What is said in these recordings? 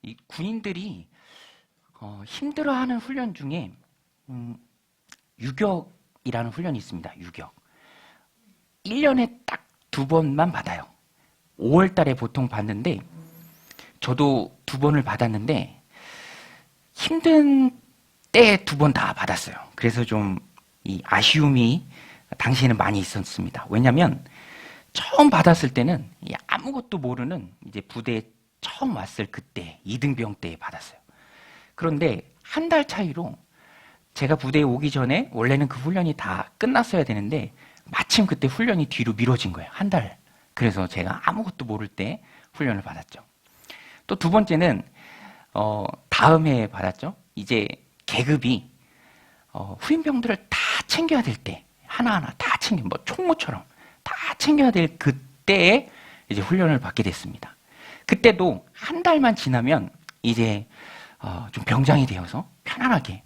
이 군인들이 힘들어하는 훈련 중에 유격이라는 훈련이 있습니다. 유격. 1년에 딱 2번만 받아요. 5월 달에 보통 받는데 저도 2번을 받았는데 힘든 때 2번 다 받았어요. 그래서 좀 이 아쉬움이 당시에는 많이 있었습니다. 왜냐면 처음 받았을 때는 아무것도 모르는 이제 부대에 처음 왔을 그때 2등병 때 받았어요. 그런데 한 달 차이로 제가 부대에 오기 전에 원래는 그 훈련이 다 끝났어야 되는데 마침 그때 훈련이 뒤로 미뤄진 거예요. 한 달. 그래서 제가 아무것도 모를 때 훈련을 받았죠. 또 2번째는 다음 해에 받았죠. 이제 계급이 후임병들을 다 챙겨야 될 때 하나하나 다 챙겨, 뭐 총무처럼 다 챙겨야 될 그때에 이제 훈련을 받게 됐습니다. 그때도 한 달만 지나면 이제 좀 병장이 되어서 편안하게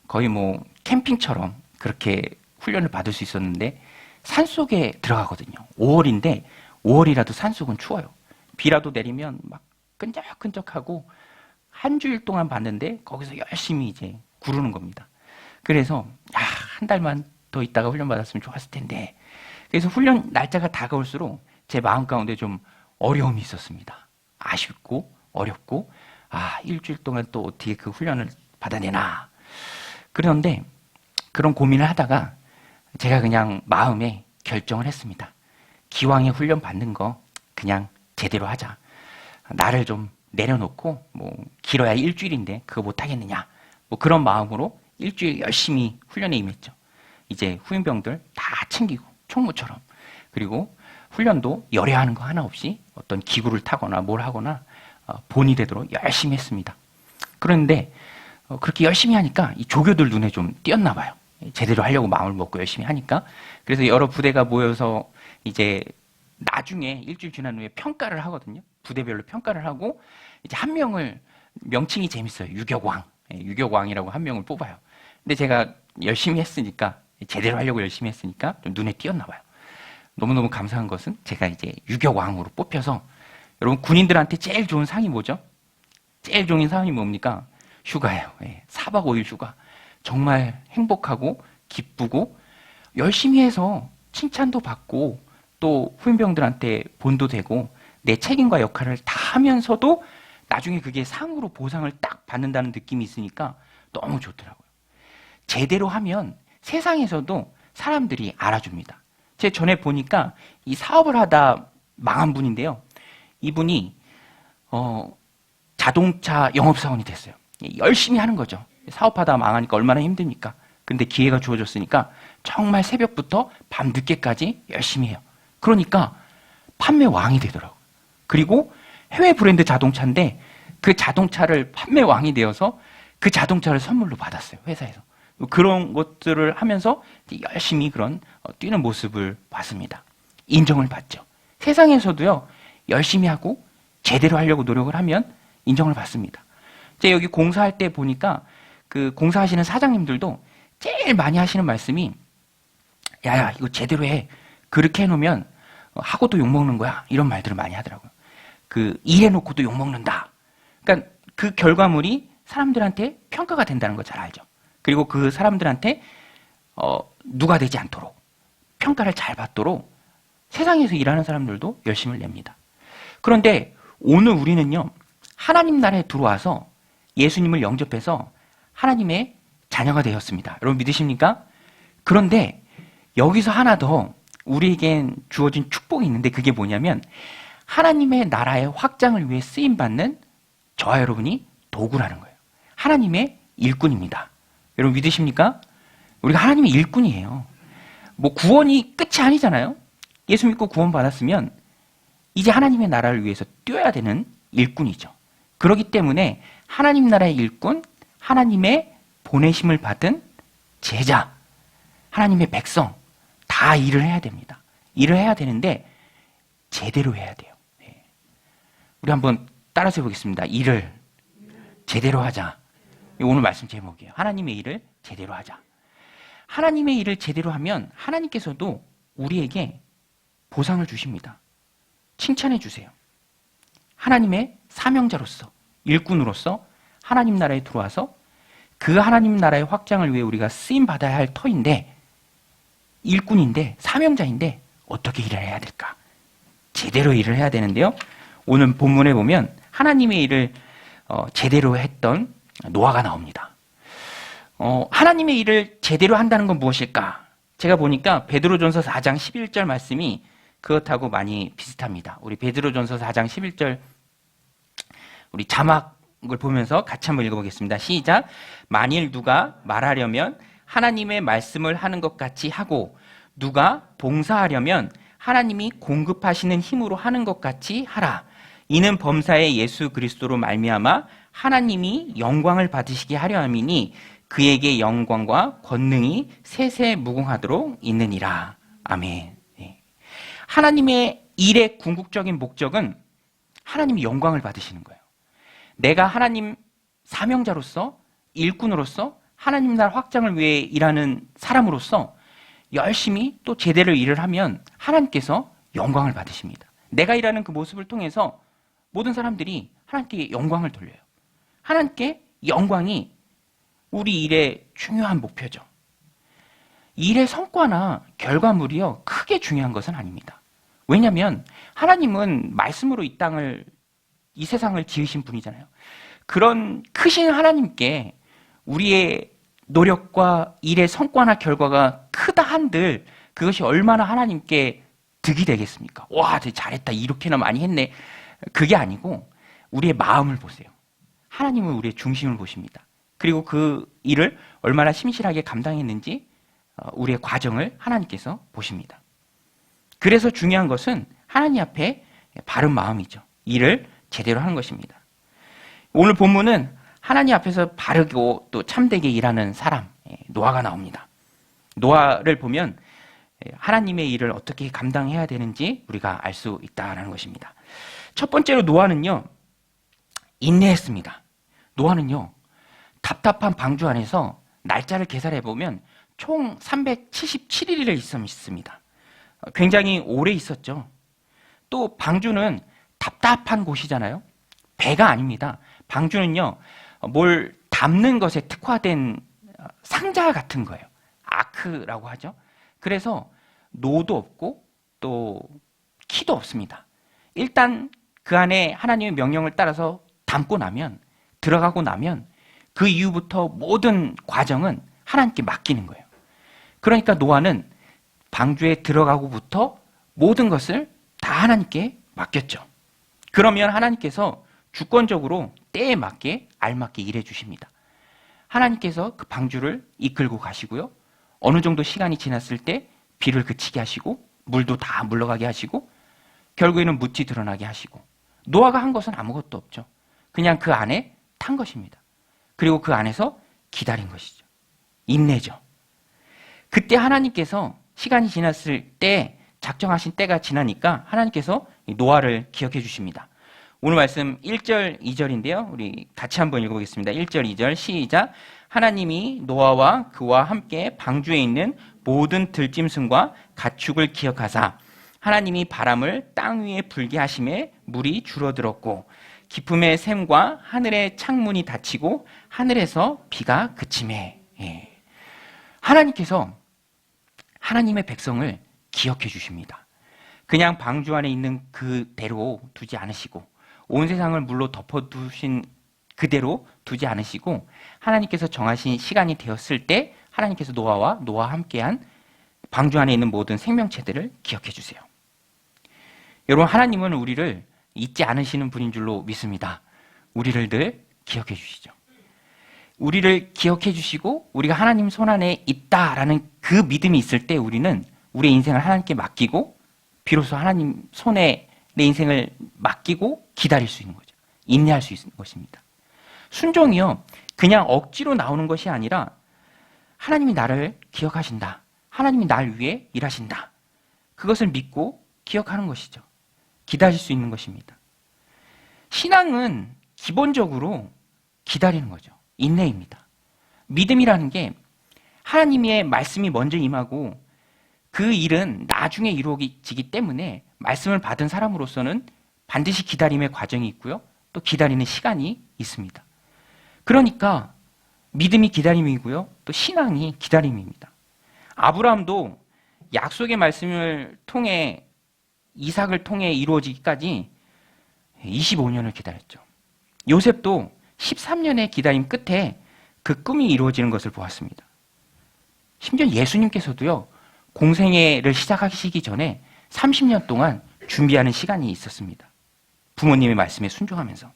거의 뭐 캠핑처럼 그렇게 훈련을 받을 수 있었는데 산속에 들어가거든요. 5월인데 5월이라도 산속은 추워요. 비라도 내리면 막 끈적끈적하고 한 주일 동안 봤는데 거기서 열심히 이제 구르는 겁니다. 그래서 한 달만 더 있다가 훈련 받았으면 좋았을 텐데 그래서 훈련 날짜가 다가올수록 제 마음 가운데 좀 어려움이 있었습니다. 아쉽고 어렵고 일주일 동안 또 어떻게 그 훈련을 받아내나. 그런데 그런 고민을 하다가 제가 그냥 마음에 결정을 했습니다. 기왕에 훈련 받는 거 그냥 제대로 하자. 나를 좀 내려놓고 뭐 길어야 일주일인데 그거 못하겠느냐. 뭐 그런 마음으로 일주일 열심히 훈련에 임했죠. 이제 후임병들 다 챙기고 총무처럼. 그리고 훈련도 열애하는 거 하나 없이 어떤 기구를 타거나 뭘 하거나 본이 되도록 열심히 했습니다. 그런데 그렇게 열심히 하니까 이 조교들 눈에 좀 띄었나 봐요. 제대로 하려고 마음을 먹고 열심히 하니까. 그래서 여러 부대가 모여서 이제 나중에 일주일 지난 후에 평가를 하거든요. 부대별로 평가를 하고 이제 한 명을, 명칭이 재밌어요. 유격왕. 유격왕이라고 한 명을 뽑아요. 근데 제가 열심히 했으니까, 제대로 하려고 열심히 했으니까 좀 눈에 띄었나 봐요. 너무너무 감사한 것은 제가 이제 유격왕으로 뽑혀서, 여러분 군인들한테 제일 좋은 상이 뭐죠? 제일 좋은 상이 뭡니까? 휴가예요. 4박 5일 휴가. 정말 행복하고 기쁘고 열심히 해서 칭찬도 받고 또 후임병들한테 본도 되고 내 책임과 역할을 다 하면서도 나중에 그게 상으로 보상을 딱 받는다는 느낌이 있으니까 너무 좋더라고요. 제대로 하면 세상에서도 사람들이 알아줍니다. 제가 전에 보니까 이 사업을 하다 망한 분인데요. 이분이 자동차 영업사원이 됐어요. 열심히 하는 거죠. 사업하다 망하니까 얼마나 힘듭니까? 근데 기회가 주어졌으니까 정말 새벽부터 밤 늦게까지 열심히 해요. 그러니까 판매 왕이 되더라고요. 그리고 해외 브랜드 자동차인데 그 자동차를 판매 왕이 되어서 그 자동차를 선물로 받았어요. 회사에서. 그런 것들을 하면서 열심히 그런 뛰는 모습을 봤습니다. 인정을 받죠. 세상에서도요, 열심히 하고 제대로 하려고 노력을 하면 인정을 받습니다. 제가 여기 공사할 때 보니까 그 공사하시는 사장님들도 제일 많이 하시는 말씀이 야야 이거 제대로 해. 그렇게 해놓으면 하고도 욕먹는 거야. 이런 말들을 많이 하더라고요. 그 일해놓고도 욕먹는다. 그러니까 그 결과물이 사람들한테 평가가 된다는 거 잘 알죠. 그리고 그 사람들한테 누가 되지 않도록 평가를 잘 받도록 세상에서 일하는 사람들도 열심을 냅니다. 그런데 오늘 우리는요, 하나님 나라에 들어와서 예수님을 영접해서 하나님의 자녀가 되었습니다. 여러분 믿으십니까? 그런데 여기서 하나 더 우리에겐 주어진 축복이 있는데 그게 뭐냐면 하나님의 나라의 확장을 위해 쓰임받는 저와 여러분이 도구라는 거예요. 하나님의 일꾼입니다. 여러분 믿으십니까? 우리가 하나님의 일꾼이에요. 뭐 구원이 끝이 아니잖아요. 예수 믿고 구원 받았으면 이제 하나님의 나라를 위해서 뛰어야 되는 일꾼이죠. 그렇기 때문에 하나님 나라의 일꾼, 하나님의 보내심을 받은 제자, 하나님의 백성 다 일을 해야 됩니다. 일을 해야 되는데 제대로 해야 돼요. 우리 한번 따라서 해보겠습니다. 일을 제대로 하자. 오늘 말씀 제목이에요. 하나님의 일을 제대로 하자. 하나님의 일을 제대로 하면 하나님께서도 우리에게 보상을 주십니다. 칭찬해 주세요. 하나님의 사명자로서 일꾼으로서 하나님 나라에 들어와서 그 하나님 나라의 확장을 위해 우리가 쓰임 받아야 할 터인데, 일꾼인데, 사명자인데 어떻게 일을 해야 될까? 제대로 일을 해야 되는데요. 오늘 본문에 보면 하나님의 일을 제대로 했던 노아가 나옵니다. 하나님의 일을 제대로 한다는 건 무엇일까? 제가 보니까 베드로전서 4장 11절 말씀이 그것하고 많이 비슷합니다. 우리 베드로전서 4장 11절 우리 자막을 보면서 같이 한번 읽어보겠습니다. 시작. 만일 누가 말하려면 하나님의 말씀을 하는 것 같이 하고 누가 봉사하려면 하나님이 공급하시는 힘으로 하는 것 같이 하라. 이는 범사의 예수 그리스도로 말미암아 하나님이 영광을 받으시게 하려 함이니 그에게 영광과 권능이 세세 무궁하도록 있느니라. 아멘. 하나님의 일의 궁극적인 목적은 하나님이 영광을 받으시는 거예요. 내가 하나님 사명자로서, 일꾼으로서 하나님 나라 확장을 위해 일하는 사람으로서 열심히 또 제대로 일을 하면 하나님께서 영광을 받으십니다. 내가 일하는 그 모습을 통해서 모든 사람들이 하나님께 영광을 돌려요. 하나님께 영광이 우리 일의 중요한 목표죠. 일의 성과나 결과물이요, 크게 중요한 것은 아닙니다. 왜냐하면 하나님은 말씀으로 이 세상을 지으신 분이잖아요. 그런 크신 하나님께 우리의 노력과 일의 성과나 결과가 크다 한들 그것이 얼마나 하나님께 득이 되겠습니까? 와, 잘했다, 이렇게나 많이 했네. 그게 아니고 우리의 마음을 보세요. 하나님은 우리의 중심을 보십니다. 그리고 그 일을 얼마나 심실하게 감당했는지 우리의 과정을 하나님께서 보십니다. 그래서 중요한 것은 하나님 앞에 바른 마음이죠. 일을 제대로 하는 것입니다. 오늘 본문은 하나님 앞에서 바르고 또 참되게 일하는 사람, 노아가 나옵니다. 노아를 보면 하나님의 일을 어떻게 감당해야 되는지 우리가 알 수 있다는 것입니다. 첫 번째로 노아는요, 인내했습니다. 노아는요, 답답한 방주 안에서 날짜를 계산해 보면 총 377일을 있었습니다. 굉장히 오래 있었죠. 또 방주는 답답한 곳이잖아요. 배가 아닙니다. 방주는요, 뭘 담는 것에 특화된 상자 같은 거예요. 아크라고 하죠. 그래서 노도 없고 또 키도 없습니다. 일단 그 안에 하나님의 명령을 따라서 담고 나면, 들어가고 나면 그 이후부터 모든 과정은 하나님께 맡기는 거예요. 그러니까 노아는 방주에 들어가고부터 모든 것을 다 하나님께 맡겼죠. 그러면 하나님께서 주권적으로 때에 맞게 알맞게 일해 주십니다. 하나님께서 그 방주를 이끌고 가시고요. 어느 정도 시간이 지났을 때 비를 그치게 하시고 물도 다 물러가게 하시고 결국에는 묻이 드러나게 하시고, 노아가 한 것은 아무것도 없죠. 그냥 그 안에 탄 것입니다. 그리고 그 안에서 기다린 것이죠. 인내죠. 그때 하나님께서 시간이 지났을 때, 작정하신 때가 지나니까 하나님께서 노아를 기억해 주십니다. 오늘 말씀 1절, 2절인데요. 우리 같이 한번 읽어보겠습니다. 1절, 2절 시작. 하나님이 노아와 그와 함께 방주에 있는 모든 들짐승과 가축을 기억하사 하나님이 바람을 땅 위에 불게 하심에 물이 줄어들었고 깊음의 샘과 하늘의 창문이 닫히고 하늘에서 비가 그치매. 하나님께서 하나님의 백성을 기억해 주십니다. 그냥 방주 안에 있는 그대로 두지 않으시고 온 세상을 물로 덮어두신 그대로 두지 않으시고 하나님께서 정하신 시간이 되었을 때 하나님께서 노아와 함께한 방주 안에 있는 모든 생명체들을 기억해 주세요. 여러분, 하나님은 우리를 잊지 않으시는 분인 줄로 믿습니다. 우리를 늘 기억해 주시죠. 우리를 기억해 주시고 우리가 하나님 손안에 있다라는 그 믿음이 있을 때 우리는 우리의 인생을 하나님께 맡기고 비로소 하나님 손에 내 인생을 맡기고 기다릴 수 있는 거죠. 인내할 수 있는 것입니다. 순종이요, 그냥 억지로 나오는 것이 아니라 하나님이 나를 기억하신다. 하나님이 날 위해 일하신다. 그것을 믿고 기억하는 것이죠. 기다릴 수 있는 것입니다. 신앙은 기본적으로 기다리는 거죠. 인내입니다. 믿음이라는 게 하나님의 말씀이 먼저 임하고 그 일은 나중에 이루어지기 때문에 말씀을 받은 사람으로서는 반드시 기다림의 과정이 있고요. 또 기다리는 시간이 있습니다. 그러니까 믿음이 기다림이고요. 또 신앙이 기다림입니다. 아브라함도 약속의 말씀을 통해 이삭을 통해 이루어지기까지 25년을 기다렸죠. 요셉도 13년의 기다림 끝에 그 꿈이 이루어지는 것을 보았습니다. 심지어 예수님께서도요, 공생애를 시작하시기 전에 30년 동안 준비하는 시간이 있었습니다. 부모님의 말씀에 순종하면서.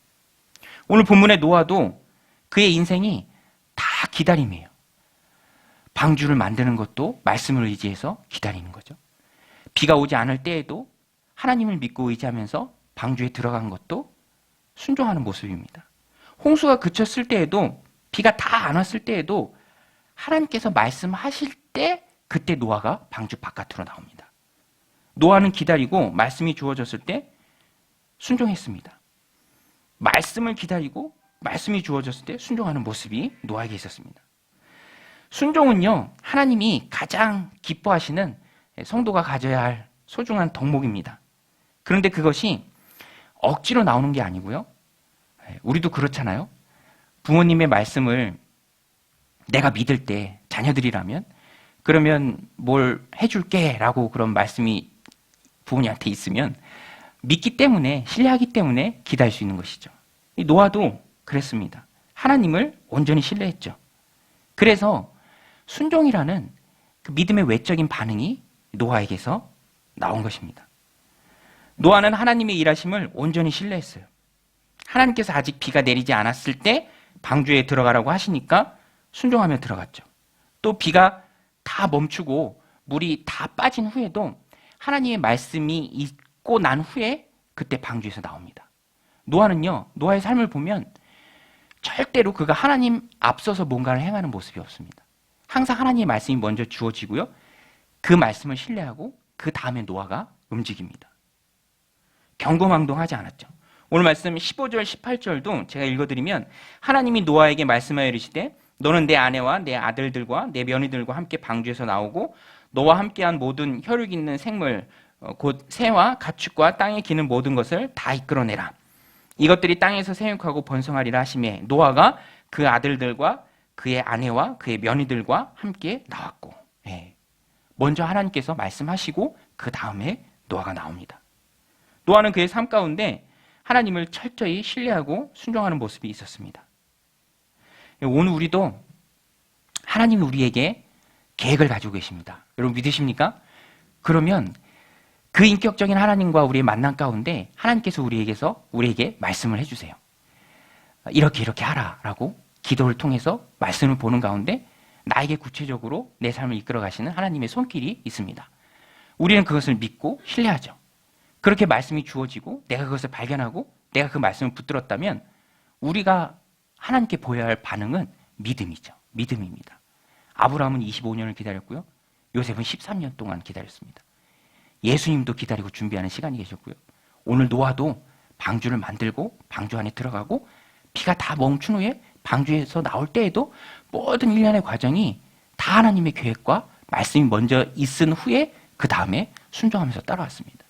오늘 본문의 노아도 그의 인생이 다 기다림이에요. 방주를 만드는 것도 말씀을 의지해서 기다리는 거죠. 비가 오지 않을 때에도 하나님을 믿고 의지하면서 방주에 들어간 것도 순종하는 모습입니다. 홍수가 그쳤을 때에도, 비가 다 안 왔을 때에도 하나님께서 말씀하실 때 그때 노아가 방주 바깥으로 나옵니다. 노아는 기다리고 말씀이 주어졌을 때 순종했습니다. 말씀을 기다리고 말씀이 주어졌을 때 순종하는 모습이 노아에게 있었습니다. 순종은요, 하나님이 가장 기뻐하시는 성도가 가져야 할 소중한 덕목입니다. 그런데 그것이 억지로 나오는 게 아니고요. 우리도 그렇잖아요. 부모님의 말씀을 내가 믿을 때, 자녀들이라면 그러면 뭘 해줄게 라고 그런 말씀이 부모님한테 있으면 믿기 때문에, 신뢰하기 때문에 기다릴 수 있는 것이죠. 이 노아도 그랬습니다. 하나님을 온전히 신뢰했죠. 그래서 순종이라는 그 믿음의 외적인 반응이 노아에게서 나온 것입니다. 노아는 하나님의 일하심을 온전히 신뢰했어요. 하나님께서 아직 비가 내리지 않았을 때 방주에 들어가라고 하시니까 순종하며 들어갔죠. 또 비가 다 멈추고 물이 다 빠진 후에도 하나님의 말씀이 있고 난 후에 그때 방주에서 나옵니다. 노아는요, 노아의 삶을 보면 절대로 그가 하나님 앞서서 뭔가를 행하는 모습이 없습니다. 항상 하나님의 말씀이 먼저 주어지고요, 그 말씀을 신뢰하고 그 다음에 노아가 움직입니다. 경거망동하지 않았죠. 오늘 말씀 15절, 18절도 제가 읽어드리면 하나님이 노아에게 말씀하여 이르시되 너는 내 아내와 내 아들들과 내 며느리들과 함께 방주에서 나오고 너와 함께한 모든 혈육 있는 생물 곧 새와 가축과 땅에 기는 모든 것을 다 이끌어내라. 이것들이 땅에서 생육하고 번성하리라 하시매 노아가 그 아들들과 그의 아내와 그의 며느리들과 함께 나왔고, 먼저 하나님께서 말씀하시고 그 다음에 노아가 나옵니다. 노아는 그의 삶 가운데 하나님을 철저히 신뢰하고 순종하는 모습이 있었습니다. 오늘 우리도 하나님이 우리에게 계획을 가지고 계십니다. 여러분 믿으십니까? 그러면 그 인격적인 하나님과 우리의 만남 가운데 하나님께서 우리에게 말씀을 해주세요. 이렇게 하라라고 기도를 통해서 말씀을 보는 가운데 나에게 구체적으로 내 삶을 이끌어 가시는 하나님의 손길이 있습니다. 우리는 그것을 믿고 신뢰하죠. 그렇게 말씀이 주어지고 내가 그것을 발견하고 내가 그 말씀을 붙들었다면 우리가 하나님께 보여야 할 반응은 믿음이죠. 믿음입니다. 아브라함은 25년을 기다렸고요. 요셉은 13년 동안 기다렸습니다. 예수님도 기다리고 준비하는 시간이 계셨고요. 오늘 노아도 방주를 만들고 방주 안에 들어가고 비가 다 멈춘 후에 방주에서 나올 때에도 모든 일련의 과정이 다 하나님의 계획과 말씀이 먼저 있은 후에 그 다음에 순종하면서 따라왔습니다.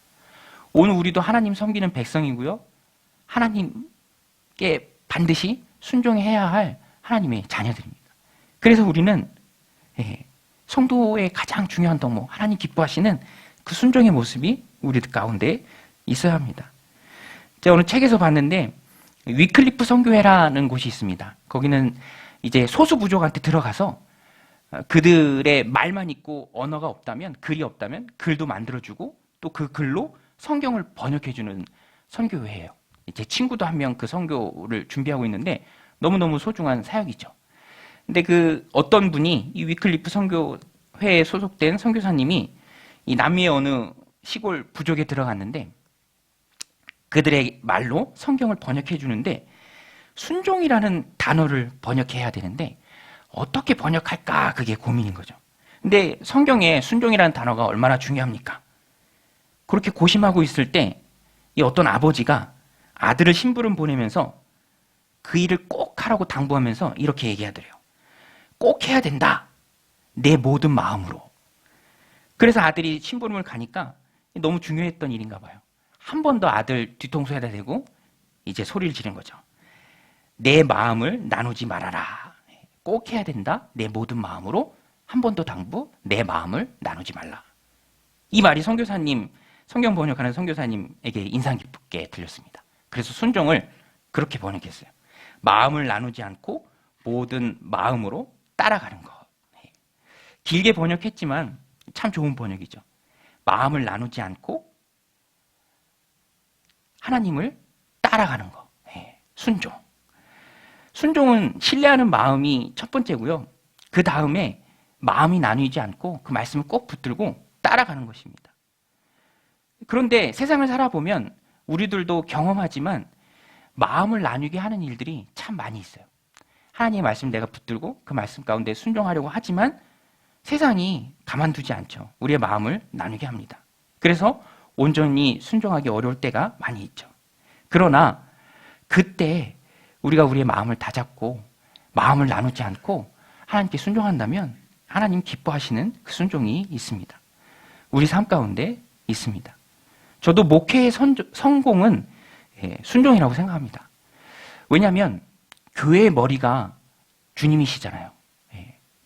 오늘 우리도 하나님 섬기는 백성이고요. 하나님께 반드시 순종해야 할 하나님의 자녀들입니다. 그래서 우리는 성도의 가장 중요한 덕목, 하나님 기뻐하시는 그 순종의 모습이 우리들 가운데 있어야 합니다. 제가 오늘 책에서 봤는데 위클리프 선교회라는 곳이 있습니다. 거기는 이제 소수 부족한테 들어가서 그들의 말만 있고 언어가 없다면, 글이 없다면 글도 만들어주고 또 그 글로 성경을 번역해주는 선교회예요. 제 친구도 한 명 그 선교를 준비하고 있는데 너무너무 소중한 사역이죠. 근데 그 어떤 분이 이 위클리프 선교회에 소속된 선교사님이 이 남미의 어느 시골 부족에 들어갔는데 그들의 말로 성경을 번역해 주는데 순종이라는 단어를 번역해야 되는데 어떻게 번역할까 그게 고민인 거죠. 근데 성경에 순종이라는 단어가 얼마나 중요합니까? 그렇게 고심하고 있을 때 이 어떤 아버지가 아들을 심부름 보내면서 그 일을 꼭 하라고 당부하면서 이렇게 얘기하더래요. 꼭 해야 된다. 내 모든 마음으로. 그래서 아들이 심부름을 가니까 너무 중요했던 일인가 봐요. 한 번 더 아들 뒤통수 해야 되고 이제 소리를 지른 거죠. 내 마음을 나누지 말아라. 꼭 해야 된다. 내 모든 마음으로 한 번 더 당부 내 마음을 나누지 말라. 이 말이 선교사님, 성경 번역하는 선교사님에게 인상 깊게 들렸습니다. 그래서 순종을 그렇게 번역했어요. 마음을 나누지 않고 모든 마음으로 따라가는 것. 길게 번역했지만 참 좋은 번역이죠. 마음을 나누지 않고 하나님을 따라가는 것. 순종. 순종은 신뢰하는 마음이 첫 번째고요. 그 다음에 마음이 나누지 않고 그 말씀을 꼭 붙들고 따라가는 것입니다. 그런데 세상을 살아보면 우리들도 경험하지만 마음을 나누게 하는 일들이 참 많이 있어요. 하나님의 말씀 내가 붙들고 그 말씀 가운데 순종하려고 하지만 세상이 가만두지 않죠. 우리의 마음을 나누게 합니다. 그래서 온전히 순종하기 어려울 때가 많이 있죠. 그러나 그때 우리가 우리의 마음을 다잡고 마음을 나누지 않고 하나님께 순종한다면 하나님 기뻐하시는 그 순종이 있습니다. 우리 삶 가운데 있습니다. 저도 목회의 성공은 순종이라고 생각합니다. 왜냐하면 교회의 머리가 주님이시잖아요.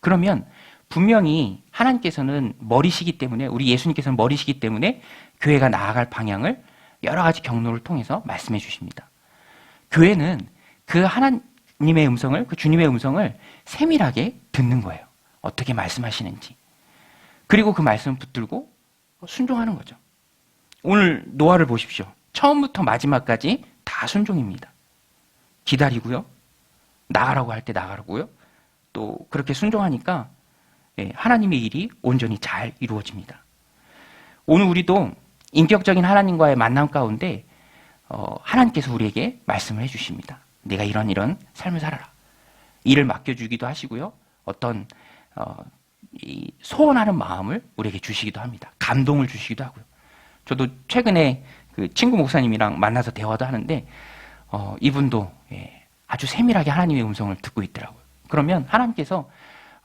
그러면 분명히 하나님께서는 머리시기 때문에, 우리 예수님께서는 머리시기 때문에 교회가 나아갈 방향을 여러 가지 경로를 통해서 말씀해 주십니다. 교회는 그 하나님의 음성을, 그 주님의 음성을 세밀하게 듣는 거예요. 어떻게 말씀하시는지. 그리고 그 말씀을 붙들고 순종하는 거죠. 오늘 노아를 보십시오. 처음부터 마지막까지 다 순종입니다. 기다리고요. 나가라고 할 때 나가라고요. 또 그렇게 순종하니까 하나님의 일이 온전히 잘 이루어집니다. 오늘 우리도 인격적인 하나님과의 만남 가운데 하나님께서 우리에게 말씀을 해주십니다. 내가 이런 삶을 살아라. 일을 맡겨주기도 하시고요. 어떤 이 소원하는 마음을 우리에게 주시기도 합니다. 감동을 주시기도 하고요. 저도 최근에 그 친구 목사님이랑 만나서 대화도 하는데 이분도 아주 세밀하게 하나님의 음성을 듣고 있더라고요. 그러면 하나님께서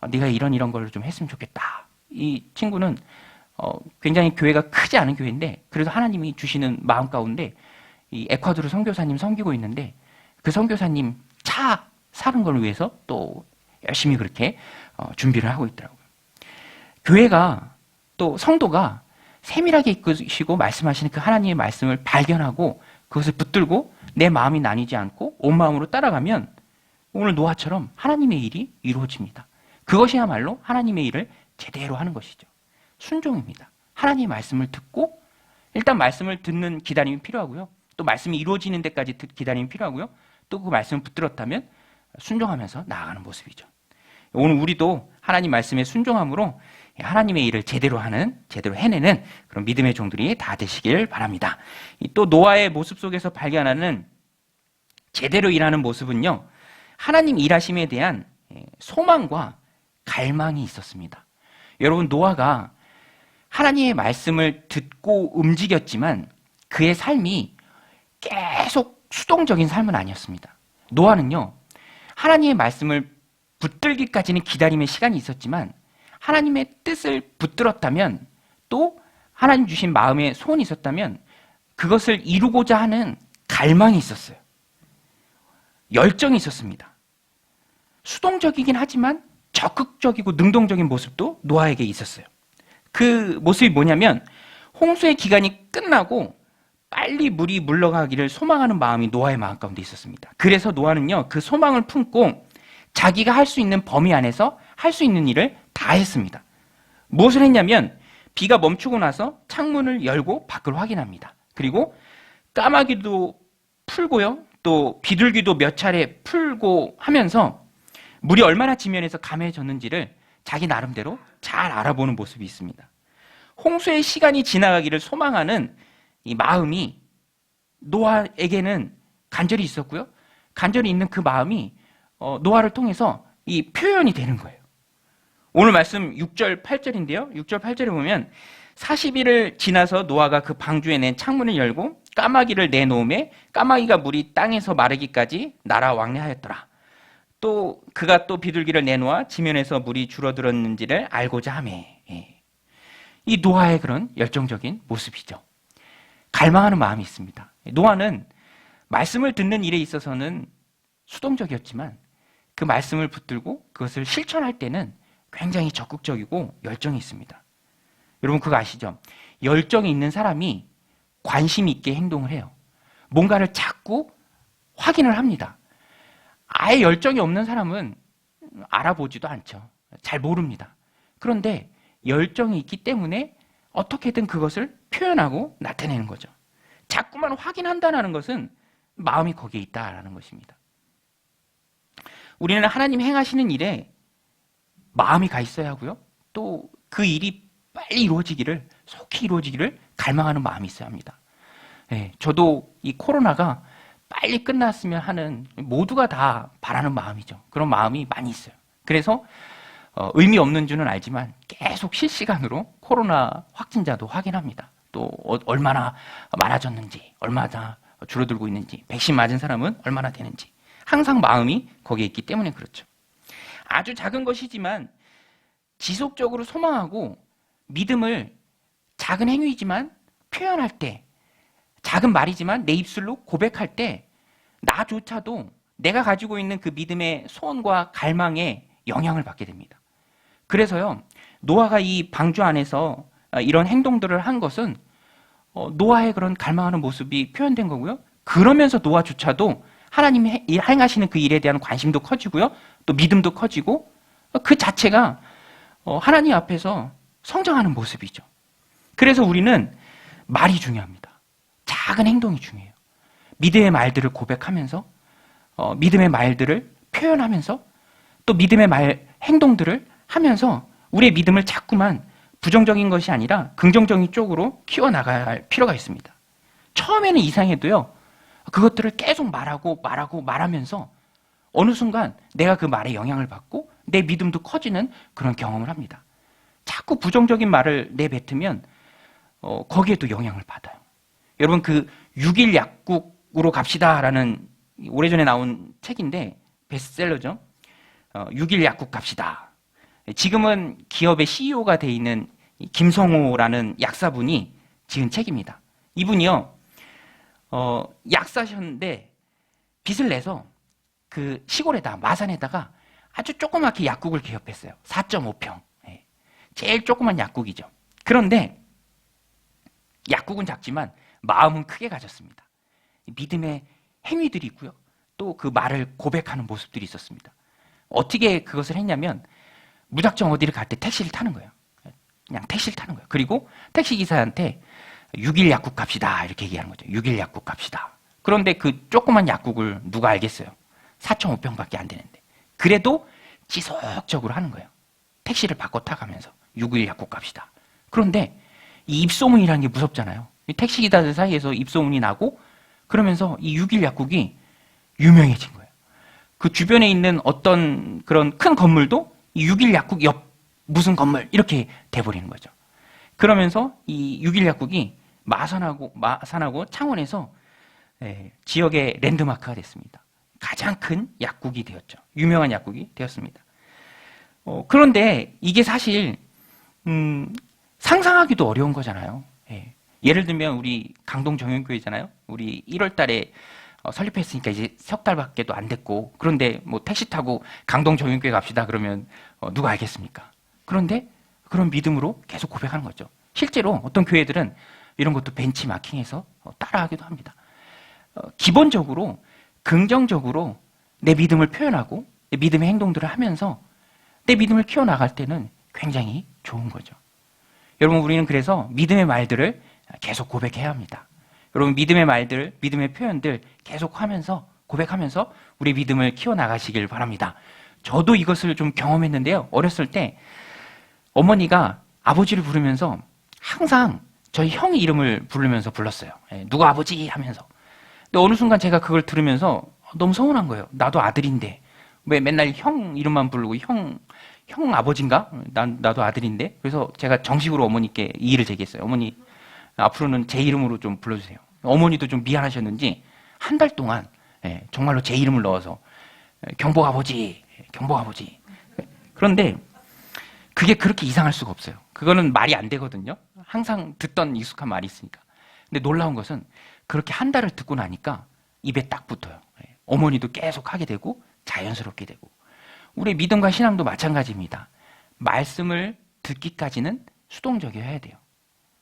네가 이런 걸 좀 했으면 좋겠다. 이 친구는 굉장히 교회가 크지 않은 교회인데 그래도 하나님이 주시는 마음 가운데 이 에콰도르 선교사님 섬기고 있는데 그 선교사님 차 사는 걸 위해서 또 열심히 그렇게 준비를 하고 있더라고요. 교회가 또 성도가 세밀하게 이끄시고 말씀하시는 그 하나님의 말씀을 발견하고 그것을 붙들고 내 마음이 나뉘지 않고 온 마음으로 따라가면 오늘 노아처럼 하나님의 일이 이루어집니다. 그것이야말로 하나님의 일을 제대로 하는 것이죠. 순종입니다. 하나님의 말씀을 듣고 일단 말씀을 듣는 기다림이 필요하고요. 또 말씀이 이루어지는 데까지 기다림이 필요하고요. 또 그 말씀을 붙들었다면 순종하면서 나아가는 모습이죠. 오늘 우리도 하나님 말씀에 순종함으로 하나님의 일을 제대로 해내는 그런 믿음의 종들이 다 되시길 바랍니다. 또 노아의 모습 속에서 발견하는 제대로 일하는 모습은요, 하나님 일하심에 대한 소망과 갈망이 있었습니다. 여러분, 노아가 하나님의 말씀을 듣고 움직였지만 그의 삶이 계속 수동적인 삶은 아니었습니다. 노아는요, 하나님의 말씀을 붙들기까지는 기다림의 시간이 있었지만 하나님의 뜻을 붙들었다면 또 하나님 주신 마음에 소원이 있었다면 그것을 이루고자 하는 갈망이 있었어요. 열정이 있었습니다. 수동적이긴 하지만 적극적이고 능동적인 모습도 노아에게 있었어요. 그 모습이 뭐냐면 홍수의 기간이 끝나고 빨리 물이 물러가기를 소망하는 마음이 노아의 마음 가운데 있었습니다. 그래서 노아는요, 그 소망을 품고 자기가 할 수 있는 범위 안에서 할 수 있는 일을 다 했습니다. 무엇을 했냐면 비가 멈추고 나서 창문을 열고 밖을 확인합니다. 그리고 까마귀도 풀고요, 또 비둘기도 몇 차례 풀고 하면서 물이 얼마나 지면에서 감해졌는지를 자기 나름대로 잘 알아보는 모습이 있습니다. 홍수의 시간이 지나가기를 소망하는 이 마음이 노아에게는 간절히 있었고요. 간절히 있는 그 마음이 노아를 통해서 이 표현이 되는 거예요. 오늘 말씀 6절, 8절인데요. 6절, 8절에 보면 40일을 지나서 노아가 그 방주에 낸 창문을 열고 까마귀를 내놓음에 까마귀가 물이 땅에서 마르기까지 날아 왕래하였더라. 또 그가 또 비둘기를 내놓아 지면에서 물이 줄어들었는지를 알고자 하매. 이 노아의 그런 열정적인 모습이죠. 갈망하는 마음이 있습니다. 노아는 말씀을 듣는 일에 있어서는 수동적이었지만 그 말씀을 붙들고 그것을 실천할 때는 굉장히 적극적이고 열정이 있습니다. 여러분 그거 아시죠? 열정이 있는 사람이 관심 있게 행동을 해요. 뭔가를 자꾸 확인을 합니다. 아예 열정이 없는 사람은 알아보지도 않죠. 잘 모릅니다. 그런데 열정이 있기 때문에 어떻게든 그것을 표현하고 나타내는 거죠. 자꾸만 확인한다는 것은 마음이 거기에 있다라는 것입니다. 우리는 하나님 행하시는 일에 마음이 가 있어야 하고요. 또 그 일이 빨리 이루어지기를, 속히 이루어지기를 갈망하는 마음이 있어야 합니다. 네, 저도 이 코로나가 빨리 끝났으면 하는, 모두가 다 바라는 마음이죠. 그런 마음이 많이 있어요. 그래서 의미 없는 줄은 알지만 계속 실시간으로 코로나 확진자도 확인합니다. 또 얼마나 많아졌는지, 얼마나 줄어들고 있는지, 백신 맞은 사람은 얼마나 되는지 항상 마음이 거기에 있기 때문에 그렇죠. 아주 작은 것이지만 지속적으로 소망하고 믿음을 작은 행위지만 표현할 때, 작은 말이지만 내 입술로 고백할 때 나조차도 내가 가지고 있는 그 믿음의 소원과 갈망에 영향을 받게 됩니다. 그래서요, 노아가 이 방주 안에서 이런 행동들을 한 것은 노아의 그런 갈망하는 모습이 표현된 거고요. 그러면서 노아조차도 하나님이 행하시는 그 일에 대한 관심도 커지고요. 또 믿음도 커지고 그 자체가 하나님 앞에서 성장하는 모습이죠. 그래서 우리는 말이 중요합니다. 작은 행동이 중요해요. 믿음의 말들을 고백하면서 믿음의 말들을 표현하면서 또 믿음의 행동들을 하면서 우리의 믿음을 자꾸만 부정적인 것이 아니라 긍정적인 쪽으로 키워나가야 할 필요가 있습니다. 처음에는 이상해도요, 그것들을 계속 말하면서 어느 순간 내가 그 말에 영향을 받고 내 믿음도 커지는 그런 경험을 합니다. 자꾸 부정적인 말을 내뱉으면 거기에도 영향을 받아요. 여러분 그 6일 약국으로 갑시다라는 오래전에 나온 책인데 베스트셀러죠. 6일 약국 갑시다. 지금은 기업의 CEO가 돼 있는 김성호라는 약사분이 지은 책입니다. 이분이요, 약사셨는데 빚을 내서 그 시골에다 마산에다가 아주 조그맣게 약국을 개업했어요. 4.5평. 제일 조그만 약국이죠. 그런데 약국은 작지만 마음은 크게 가졌습니다. 믿음의 행위들이 있고요. 또 그 말을 고백하는 모습들이 있었습니다. 어떻게 그것을 했냐면 무작정 어디를 갈 때 택시를 타는 거예요. 그냥 택시를 타는 거예요. 그리고 택시기사한테 6일 약국 갑시다 이렇게 얘기하는 거죠. 6일 약국 갑시다. 그런데 그 조그만 약국을 누가 알겠어요. 4.5평밖에 안 되는데. 그래도 지속적으로 하는 거예요. 택시를 바꿔 타가면서 6일 약국 갑시다. 그런데 이 입소문이라는 게 무섭잖아요. 택시기사들 사이에서 입소문이 나고 그러면서 이 6일 약국이 유명해진 거예요. 그 주변에 있는 어떤 그런 큰 건물도 이 6일 약국 옆 무슨 건물 이렇게 돼버리는 거죠. 그러면서 이 6일 약국이 마산하고 창원에서 지역의 랜드마크가 됐습니다. 가장 큰 약국이 되었죠. 유명한 약국이 되었습니다. 그런데 이게 사실 상상하기도 어려운 거잖아요. 예를 들면 우리 강동 정연교회잖아요. 우리 1월 달에 설립했으니까 이제 석 달밖에도 안 됐고, 그런데 뭐 택시 타고 강동 정연교회 갑시다 그러면 누가 알겠습니까? 그런데 그런 믿음으로 계속 고백하는 거죠. 실제로 어떤 교회들은 이런 것도 벤치마킹해서 따라하기도 합니다. 기본적으로 긍정적으로 내 믿음을 표현하고 내 믿음의 행동들을 하면서 내 믿음을 키워나갈 때는 굉장히 좋은 거죠. 여러분 우리는 그래서 믿음의 말들을 계속 고백해야 합니다. 여러분 믿음의 말들, 믿음의 표현들 계속 하면서 고백하면서 우리 믿음을 키워나가시길 바랍니다. 저도 이것을 좀 경험했는데요. 어렸을 때 어머니가 아버지를 부르면서 항상 저희 형 이름을 부르면서 불렀어요. 누가 아버지 하면서. 근데 어느 순간 제가 그걸 들으면서 너무 서운한 거예요. 나도 아들인데 왜 맨날 형 이름만 부르고 형 아버지인가? 나도 아들인데. 그래서 제가 정식으로 어머니께 이의를 제기했어요. 어머니 앞으로는 제 이름으로 좀 불러주세요. 어머니도 좀 미안하셨는지 한 달 동안 정말로 제 이름을 넣어서 경복 아버지. 그런데 그게 그렇게 이상할 수가 없어요. 그거는 말이 안 되거든요. 항상 듣던 익숙한 말이 있으니까. 근데 놀라운 것은 그렇게 한 달을 듣고 나니까 입에 딱 붙어요. 어머니도 계속 하게 되고 자연스럽게 되고 우리의 믿음과 신앙도 마찬가지입니다. 말씀을 듣기까지는 수동적이어야 돼요.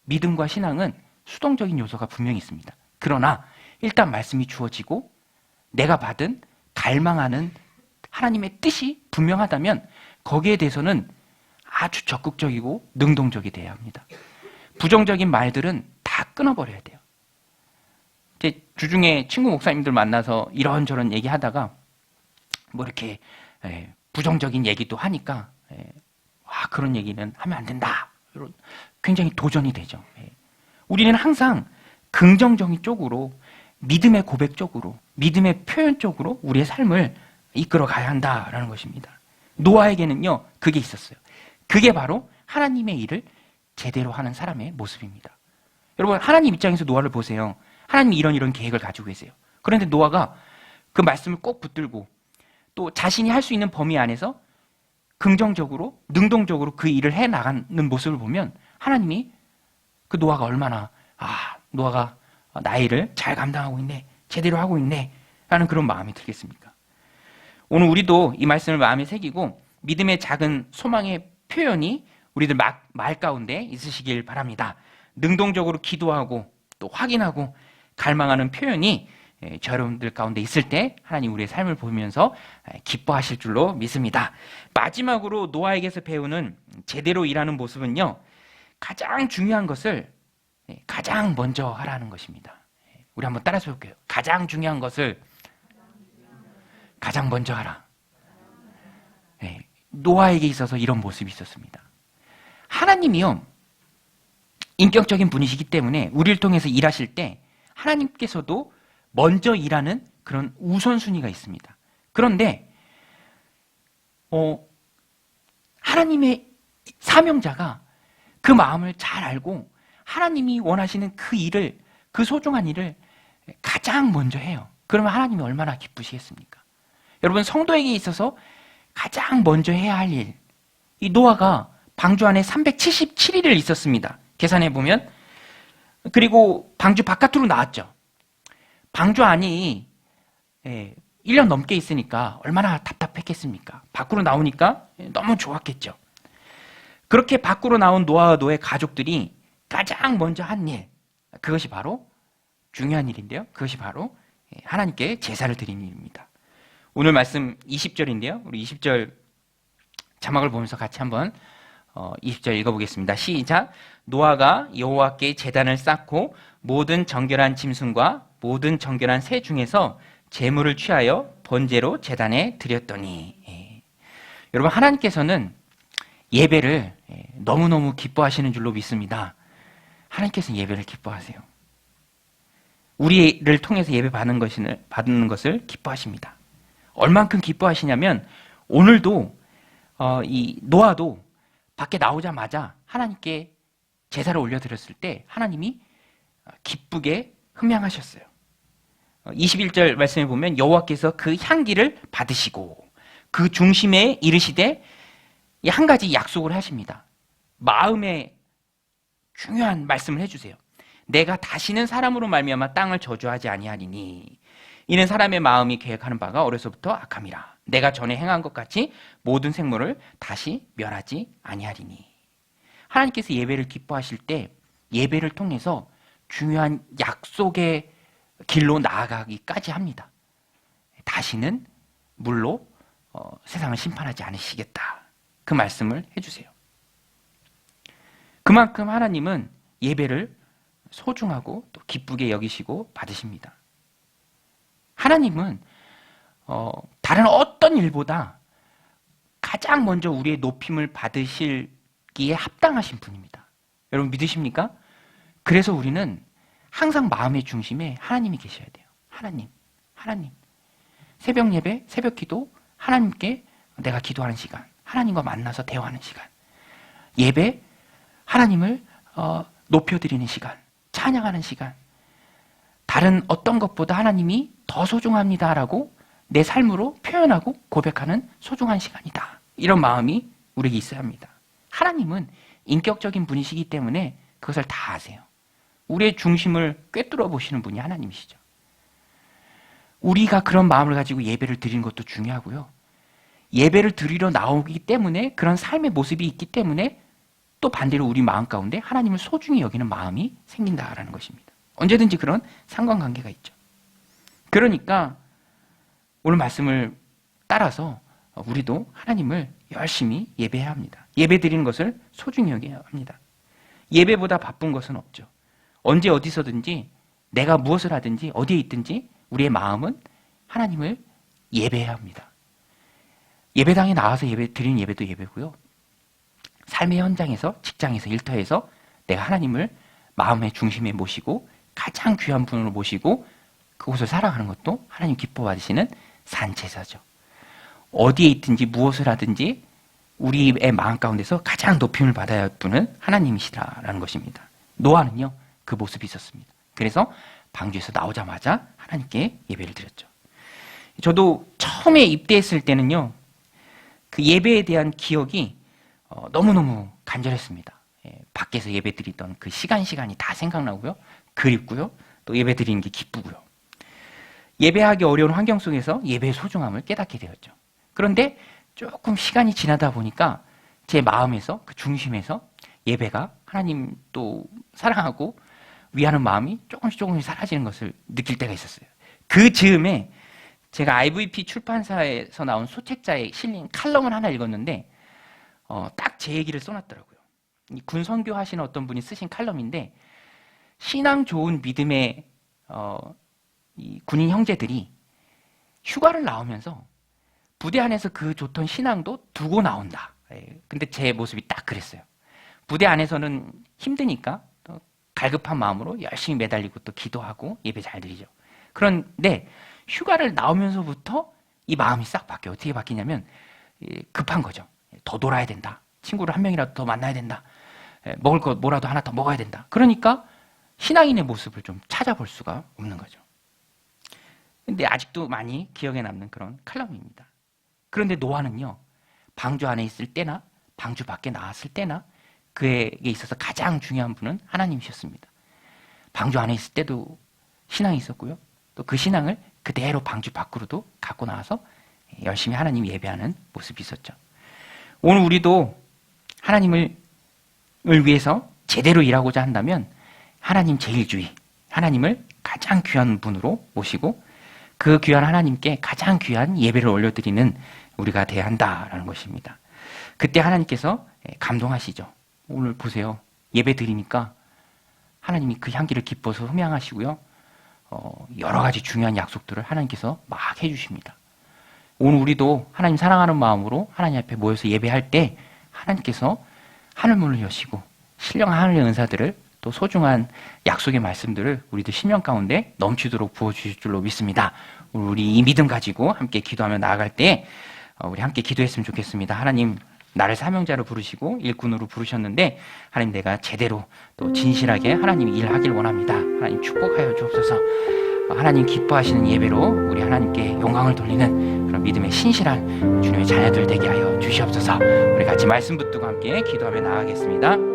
믿음과 신앙은 수동적인 요소가 분명히 있습니다. 그러나 일단 말씀이 주어지고 내가 받은 갈망하는 하나님의 뜻이 분명하다면 거기에 대해서는 아주 적극적이고 능동적이 돼야 합니다. 부정적인 말들은 다 끊어버려야 돼요. 제 주중에 친구 목사님들 만나서 이런저런 얘기하다가 뭐 이렇게 부정적인 얘기도 하니까 그런 얘기는 하면 안 된다. 굉장히 도전이 되죠. 우리는 항상 긍정적인 쪽으로 믿음의 고백 쪽으로 믿음의 표현 쪽으로 우리의 삶을 이끌어 가야 한다라는 것입니다. 노아에게는요 그게 있었어요. 그게 바로 하나님의 일을 제대로 하는 사람의 모습입니다. 여러분 하나님 입장에서 노아를 보세요. 하나님이 이런 계획을 가지고 계세요. 그런데 노아가 그 말씀을 꼭 붙들고 또 자신이 할 수 있는 범위 안에서 긍정적으로 능동적으로 그 일을 해나가는 모습을 보면 하나님이 그 노아가 얼마나 노아가 나의 일을 잘 감당하고 있네, 제대로 하고 있네 라는 그런 마음이 들겠습니까? 오늘 우리도 이 말씀을 마음에 새기고 믿음의 작은 소망의 표현이 우리들 말 가운데 있으시길 바랍니다. 능동적으로 기도하고 또 확인하고 갈망하는 표현이 저 여러분들 가운데 있을 때 하나님 우리의 삶을 보면서 기뻐하실 줄로 믿습니다. 마지막으로 노아에게서 배우는 제대로 일하는 모습은요, 가장 중요한 것을 가장 먼저 하라는 것입니다. 우리 한번 따라서 볼게요. 가장 중요한 것을 가장 먼저 하라. 노아에게 있어서 이런 모습이 있었습니다. 하나님이요, 인격적인 분이시기 때문에 우리를 통해서 일하실 때 하나님께서도 먼저 일하는 그런 우선순위가 있습니다. 그런데 하나님의 사명자가 그 마음을 잘 알고 하나님이 원하시는 그 일을, 그 소중한 일을 가장 먼저 해요. 그러면 하나님이 얼마나 기쁘시겠습니까? 여러분, 성도에게 있어서 가장 먼저 해야 할 일, 이 노아가 방주 안에 377일을 있었습니다. 계산해 보면. 그리고 방주 바깥으로 나왔죠. 방주 안이 1년 넘게 있으니까 얼마나 답답했겠습니까? 밖으로 나오니까 너무 좋았겠죠. 그렇게 밖으로 나온 노아와 노아의 가족들이 가장 먼저 한 일, 그것이 바로 중요한 일인데요. 그것이 바로 하나님께 제사를 드리는 일입니다. 오늘 말씀 20절인데요. 우리 20절 자막을 보면서 같이 한번 20절 읽어보겠습니다. 시작. 노아가 여호와께 제단을 쌓고 모든 정결한 짐승과 모든 정결한 새 중에서 제물을 취하여 번제로 제단에 드렸더니. 여러분, 하나님께서는 예배를 너무너무 기뻐하시는 줄로 믿습니다. 하나님께서는 예배를 기뻐하세요. 우리를 통해서 예배 받는 것을 기뻐하십니다. 얼만큼 기뻐하시냐면 오늘도 이 노아도 밖에 나오자마자 하나님께 제사를 올려드렸을 때 하나님이 기쁘게 흠양하셨어요. 21절 말씀에 보면 여호와께서 그 향기를 받으시고 그 중심에 이르시되 한 가지 약속을 하십니다. 마음에 중요한 말씀을 해주세요. 내가 다시는 사람으로 말미암아 땅을 저주하지 아니하리니 이는 사람의 마음이 계획하는 바가 어려서부터 악함이라. 내가 전에 행한 것 같이 모든 생물을 다시 멸하지 아니하리니. 하나님께서 예배를 기뻐하실 때 예배를 통해서 중요한 약속의 길로 나아가기까지 합니다. 다시는 물로 세상을 심판하지 않으시겠다. 그 말씀을 해주세요. 그만큼 하나님은 예배를 소중하고 또 기쁘게 여기시고 받으십니다. 하나님은 다른 어떤 일보다 가장 먼저 우리의 높임을 받으시기에 합당하신 분입니다. 여러분 믿으십니까? 그래서 우리는 항상 마음의 중심에 하나님이 계셔야 돼요. 하나님. 새벽 예배, 새벽 기도, 하나님께 내가 기도하는 시간, 하나님과 만나서 대화하는 시간, 예배, 하나님을 높여드리는 시간, 찬양하는 시간, 다른 어떤 것보다 하나님이 더 소중합니다라고 내 삶으로 표현하고 고백하는 소중한 시간이다. 이런 마음이 우리에게 있어야 합니다. 하나님은 인격적인 분이시기 때문에 그것을 다 아세요. 우리의 중심을 꿰뚫어 보시는 분이 하나님이시죠. 우리가 그런 마음을 가지고 예배를 드리는 것도 중요하고요. 예배를 드리러 나오기 때문에 그런 삶의 모습이 있기 때문에 또 반대로 우리 마음 가운데 하나님을 소중히 여기는 마음이 생긴다라는 것입니다. 언제든지 그런 상관관계가 있죠. 그러니까 오늘 말씀을 따라서 우리도 하나님을 열심히 예배해야 합니다. 예배 드리는 것을 소중히 여겨야 합니다. 예배보다 바쁜 것은 없죠. 언제 어디서든지 내가 무엇을 하든지 어디에 있든지 우리의 마음은 하나님을 예배해야 합니다. 예배당에 나와서 예배 드리는 예배도 예배고요. 삶의 현장에서, 직장에서, 일터에서 내가 하나님을 마음의 중심에 모시고 가장 귀한 분으로 모시고 그곳을 살아가는 것도 하나님 기뻐받으시는 산제사죠. 어디에 있든지 무엇을 하든지 우리의 마음 가운데서 가장 높임을 받아야 할 분은 하나님이시라는 것입니다. 노아는요, 그 모습이 있었습니다. 그래서 방주에서 나오자마자 하나님께 예배를 드렸죠. 저도 처음에 입대했을 때는요, 그 예배에 대한 기억이 너무너무 간절했습니다. 밖에서 예배 드리던 그 시간이 다 생각나고요. 그립고요. 또 예배 드리는 게 기쁘고요. 예배하기 어려운 환경 속에서 예배의 소중함을 깨닫게 되었죠. 그런데 조금 시간이 지나다 보니까 제 마음에서, 그 중심에서 예배가 하나님 또 사랑하고 위하는 마음이 조금씩 사라지는 것을 느낄 때가 있었어요. 그 즈음에 제가 IVP 출판사에서 나온 소책자에 실린 칼럼을 하나 읽었는데 딱 제 얘기를 써놨더라고요. 군 선교 하시는 어떤 분이 쓰신 칼럼인데 신앙 좋은 믿음의 이 군인 형제들이 휴가를 나오면서 부대 안에서 그 좋던 신앙도 두고 나온다. 근데 제 모습이 딱 그랬어요. 부대 안에서는 힘드니까 또 갈급한 마음으로 열심히 매달리고 또 기도하고 예배 잘 드리죠. 그런데 휴가를 나오면서부터 이 마음이 싹 바뀌어요. 어떻게 바뀌냐면 급한 거죠. 더 놀아야 된다. 친구를 한 명이라도 더 만나야 된다. 먹을 거 뭐라도 하나 더 먹어야 된다. 그러니까 신앙인의 모습을 좀 찾아볼 수가 없는 거죠. 근데 아직도 많이 기억에 남는 그런 칼럼입니다. 그런데 노아는요, 방주 안에 있을 때나 방주 밖에 나왔을 때나 그에게 있어서 가장 중요한 분은 하나님이셨습니다. 방주 안에 있을 때도 신앙이 있었고요. 또 그 신앙을 그대로 방주 밖으로도 갖고 나와서 열심히 하나님 예배하는 모습이 있었죠. 오늘 우리도 하나님을 위해서 제대로 일하고자 한다면 하나님 제일주의, 하나님을 가장 귀한 분으로 모시고 그 귀한 하나님께 가장 귀한 예배를 올려드리는 우리가 돼야 한다라는 것입니다. 그때 하나님께서 감동하시죠. 오늘 보세요. 예배 드리니까 하나님이 그 향기를 기뻐서 흠양하시고요. 여러 가지 중요한 약속들을 하나님께서 막 해주십니다. 오늘 우리도 하나님 사랑하는 마음으로 하나님 앞에 모여서 예배할 때 하나님께서 하늘문을 여시고 신령한 하늘의 은사들을 또 소중한 약속의 말씀들을 우리도 심령 가운데 넘치도록 부어주실 줄로 믿습니다. 우리 이 믿음 가지고 함께 기도하며 나아갈 때 우리 함께 기도했으면 좋겠습니다. 하나님, 나를 사명자로 부르시고 일꾼으로 부르셨는데 하나님, 내가 제대로 또 진실하게 하나님 일하길 원합니다. 하나님 축복하여 주옵소서. 하나님 기뻐하시는 예배로 우리 하나님께 영광을 돌리는 그런 믿음의 신실한 주님의 자녀들 되게 하여 주시옵소서. 우리 같이 말씀 붙들고 함께 기도하며 나아가겠습니다.